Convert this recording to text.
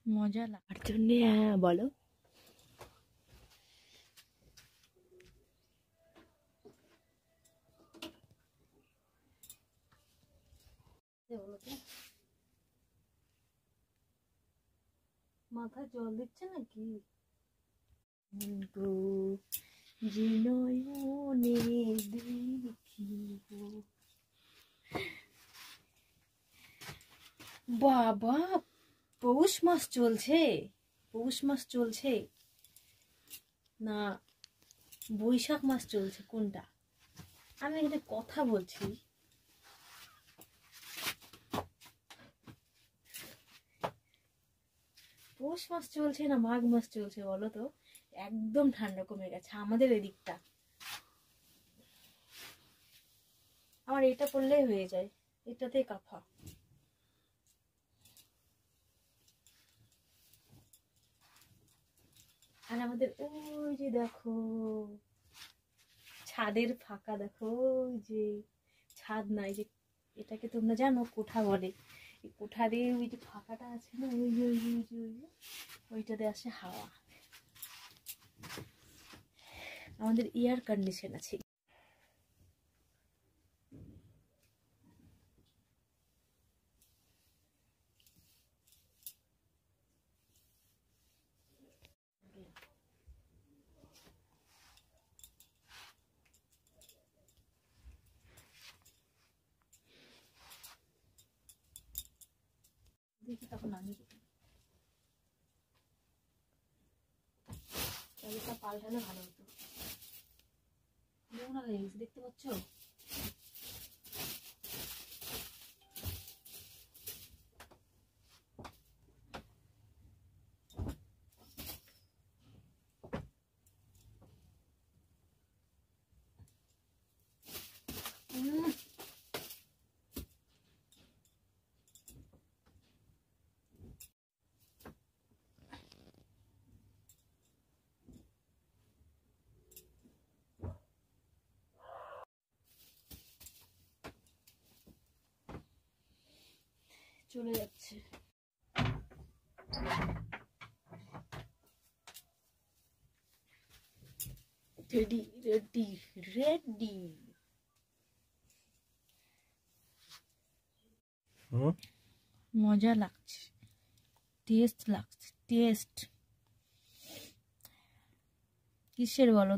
মজা লাগার জন্য। হ্যাঁ বলো। মাথা জল দিচ্ছে নাকি? বাবা, পৌষ মাস চলছে, পৌষ মাস চলছে না বৈশাখ মাস চলছে, কোনটা? আমি এখানে কথা বলছি। পৌষ মাস চলছে না মাঘ মাস চলছে বলো তো? একদম ঠান্ডা কমে গেছে আমাদের এদিকটা। আমার এটা পড়লেই হয়ে যায়, এটাতেই কাফা। আর আমাদের ওই যে দেখো ছাদের ফাঁকা, দেখো ওই যে ছাদ নাই, যে এটাকে তোমরা জানো কোঠা বলে, এই কোঠা দিয়ে ওই যে ফাঁকাটা আছে না, ওই যে ওইটাতে আসে হাওয়া। আমাদের এয়ার কন্ডিশন আছে। দেখি তখন আমি চাবিটা পাল্টালে ভালো হতো। নোংরা হয়ে গেছে দেখতে পাচ্ছ? চলে যাচ্ছে। Ready ready ready. মজা লাগছে, টেস্ট লাগছে, টেস্ট কিসের বলো?